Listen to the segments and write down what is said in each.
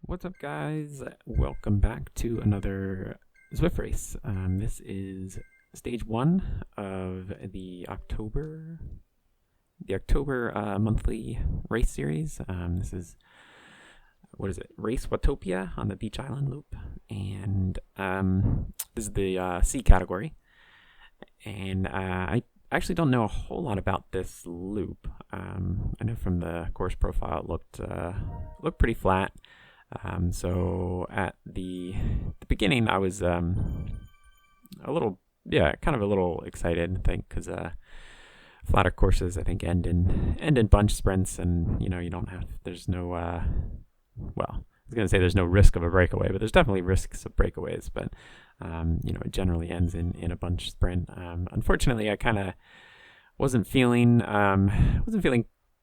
What's up, guys? Welcome back to another Zwift race. This is stage one of the October monthly race series. This is Race Watopia on the Beach Island Loop, and this is the C category. And I actually don't know a whole lot about this loop. I know from the course profile it looked pretty flat. So at the beginning, I was a little excited, I think, because flatter courses, I think, end in bunch sprints, and there's no I was gonna say there's no risk of a breakaway, but there's definitely risks of breakaways. But it generally ends in a bunch sprint. Unfortunately, I kind of wasn't feeling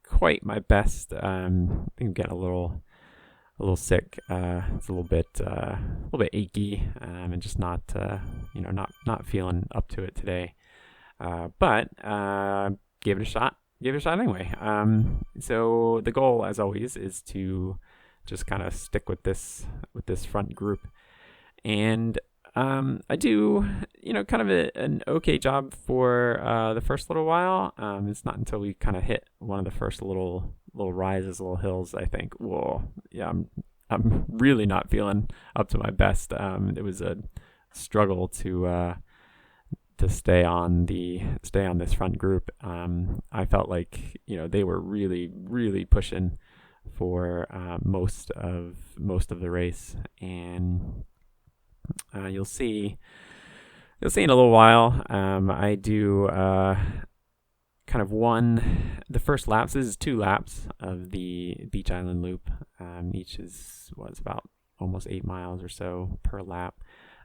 quite my best. I think I'm getting a little sick. It's a little bit achy, and just not feeling up to it today. But gave it a shot. Gave it a shot anyway. So the goal, as always, is to just kind of stick with this front group, and I do kind of an okay job for the first little while. It's not until we kind of hit one of the first little rises, little hills, I think, whoa, yeah, I'm really not feeling up to my best. It was a struggle to stay on this front group. I felt like they were really pushing for most of the race, and you'll see in a little while. I do kind of the first laps. This is 2 laps of the Beach Island Loop. Each was about almost 8 miles or so per lap.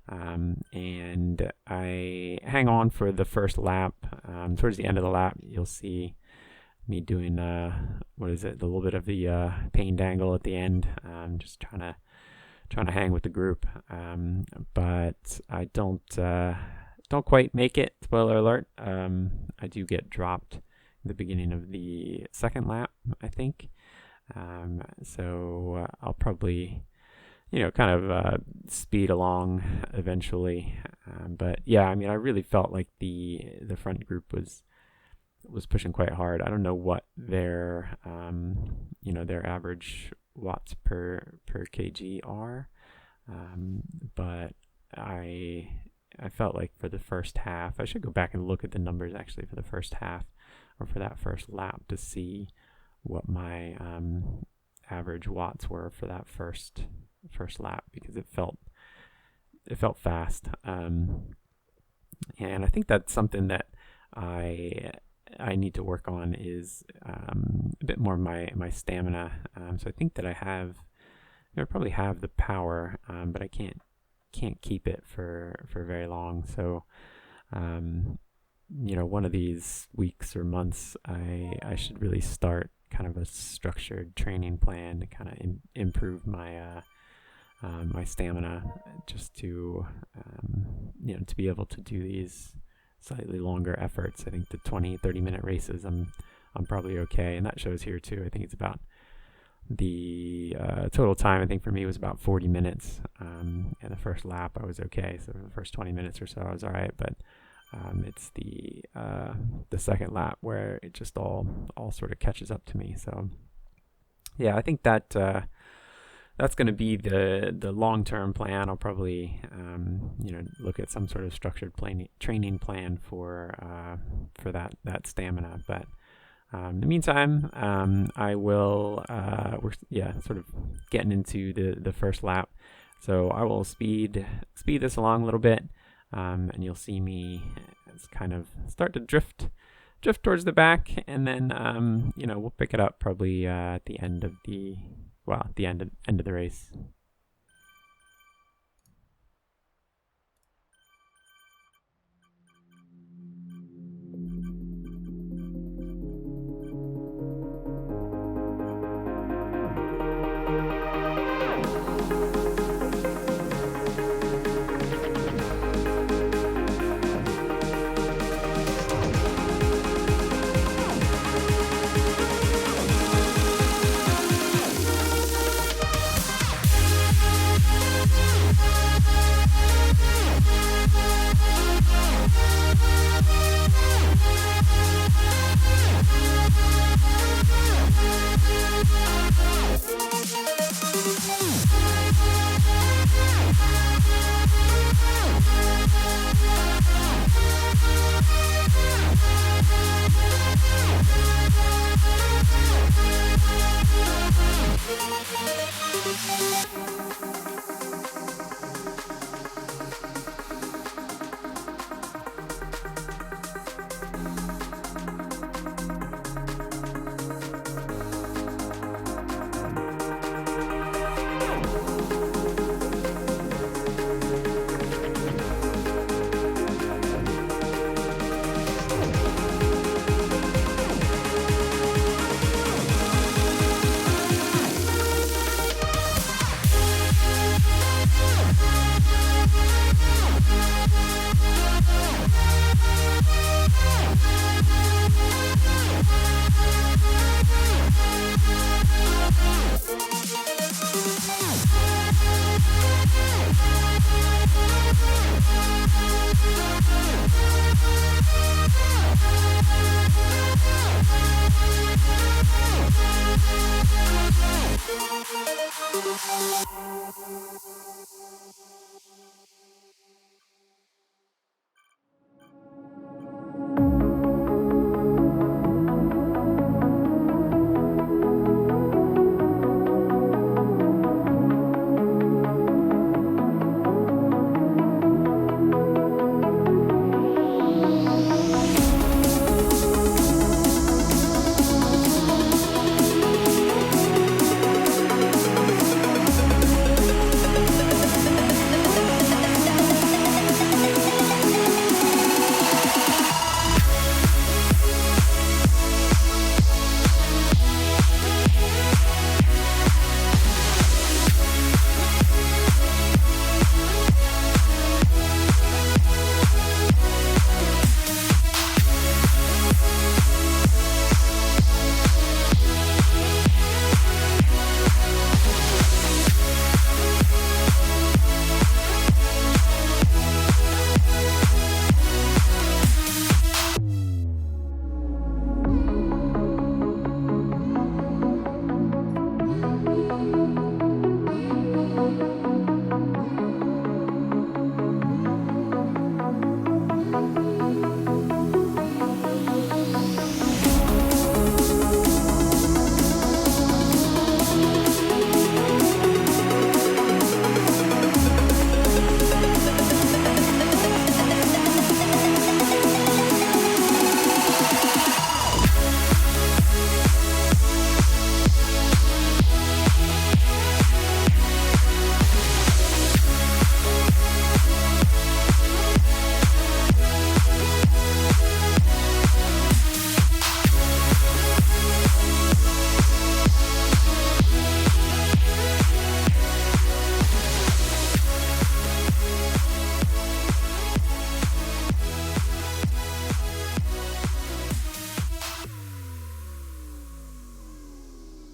And I hang on for the first lap. Towards the end of the lap, you'll see me doing a little bit of the pain dangle at the end. Just trying to hang with the group. But I don't quite make it. Spoiler alert. I do get dropped in the beginning of the second lap, I think. So I'll probably kind of speed along eventually. But yeah, I mean, I really felt like the front group was pushing quite hard. I don't know what their their average watts per kg are, but I felt like for the first half, I should go back and look at the numbers actually for the first half or for that first lap to see what my average watts were for that first lap, because it felt fast. And I think that's something that I need to work on, is a bit more my stamina. So I think that I probably have the power, but I can't keep it for very long. So one of these weeks or months, I should really start kind of a structured training plan to kind of improve my my stamina, just to to be able to do these slightly longer efforts. I think the 20-30 minute races, I'm probably okay, and that shows here too. I think it's about the total time, I think for me, was about 40 minutes. And the first lap I was okay, so the first 20 minutes or so I was all right, but it's the second lap where it just all sort of catches up to me. So yeah, I think that that's going to be the long-term plan. I'll probably look at some sort of structured training plan for that stamina. But in the meantime, I will we're sort of getting into the first lap, so I will speed this along a little bit, and you'll see me kind of start to drift towards the back, and then we'll pick it up probably at the end of the end of the race.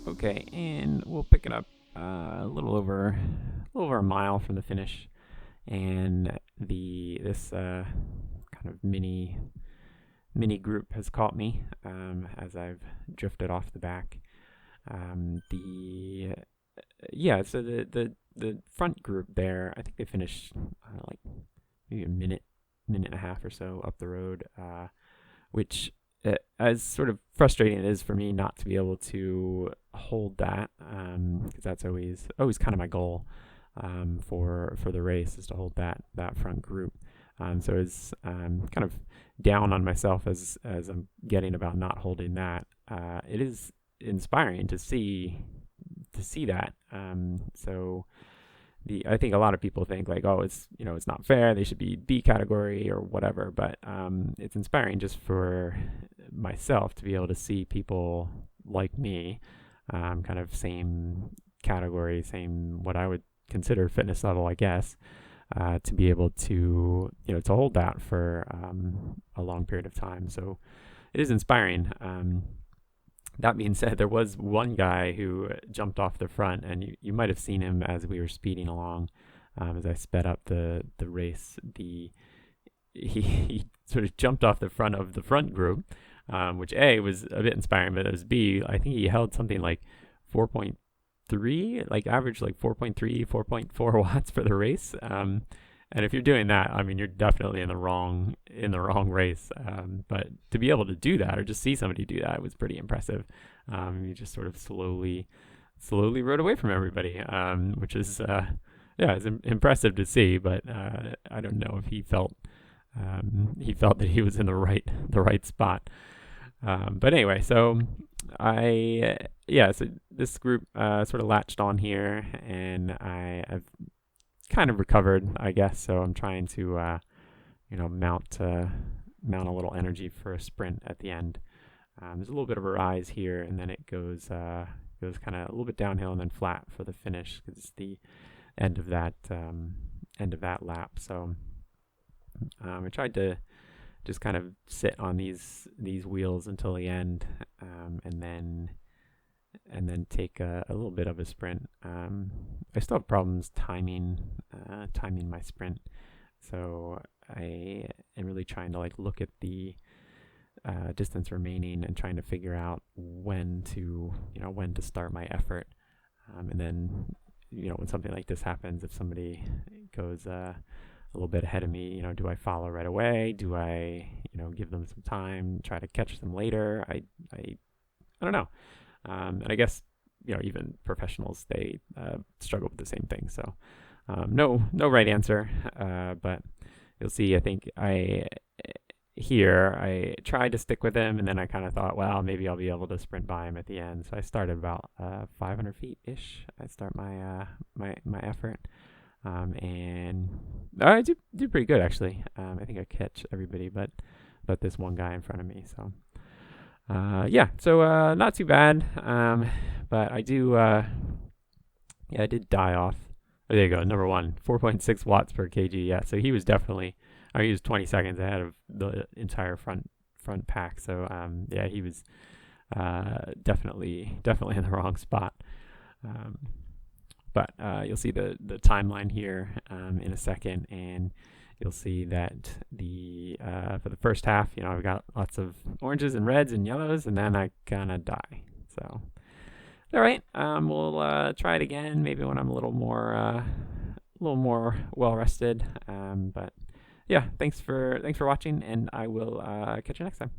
Okay, and we'll pick it up a little over a mile from the finish, and this kind of mini group has caught me as I've drifted off the back. So the front group there, I think they finished like maybe a minute and a half or so up the road, which as sort of frustrating it is for me not to be able to hold that, because that's always kind of my goal for the race, is to hold that front group. So it's kind of down on myself as I'm getting about not holding that. It is inspiring to see that. So I think a lot of people think like, oh, it's not fair, they should be B category or whatever, but it's inspiring just for myself to be able to see people like me, kind of same category, same what I would consider fitness level, I guess, to be able to to hold that for a long period of time. So it is inspiring. That being said, there was one guy who jumped off the front, and you might have seen him as we were speeding along. As I sped up the race, he sort of jumped off the front of the front group, which A, was a bit inspiring, but as B, I think he held something like 4.3, like average like 4.3, 4.4 watts for the race. And if you're doing that, I mean, you're definitely in the wrong race. But to be able to do that, or just see somebody do that, was pretty impressive. You just sort of slowly slowly rode away from everybody, which is yeah, it's impressive to see. But I don't know if he felt that he was in the right spot. But anyway, so yeah, so this group sort of latched on here, and I've kind of recovered, I guess. So I'm trying to mount a little energy for a sprint at the end. There's a little bit of a rise here, and then it goes kind of a little bit downhill and then flat for the finish, because it's the end of that lap. So I tried to just kind of sit on these wheels until the end, and then take a little bit of a sprint. I still have problems timing my sprint, so I am really trying to look at the distance remaining and trying to figure out when to start my effort, and then when something like this happens, if somebody goes a little bit ahead of me, do I follow right away? Do I give them some time, try to catch them later? I don't know. And I guess even professionals, they struggle with the same thing. So no right answer, but you'll see. I think I tried to stick with him, and then I kind of thought, well, maybe I'll be able to sprint by him at the end. So I started about 500 feet ish. I start my my effort, and I do pretty good actually. I think I catch everybody, but this one guy in front of me. So yeah, so not too bad. But I do I did die off. Oh, there you go, number one, 4.6 watts per kg. Yeah, so he was definitely. He was 20 seconds ahead of the entire front pack. So yeah, he was definitely in the wrong spot. But you'll see the timeline here in a second, and you'll see that for the first half, I've got lots of oranges and reds and yellows, and then I kind of die. So all right, we'll try it again, maybe when I'm a little more well rested. But yeah, thanks for watching, and I will catch you next time.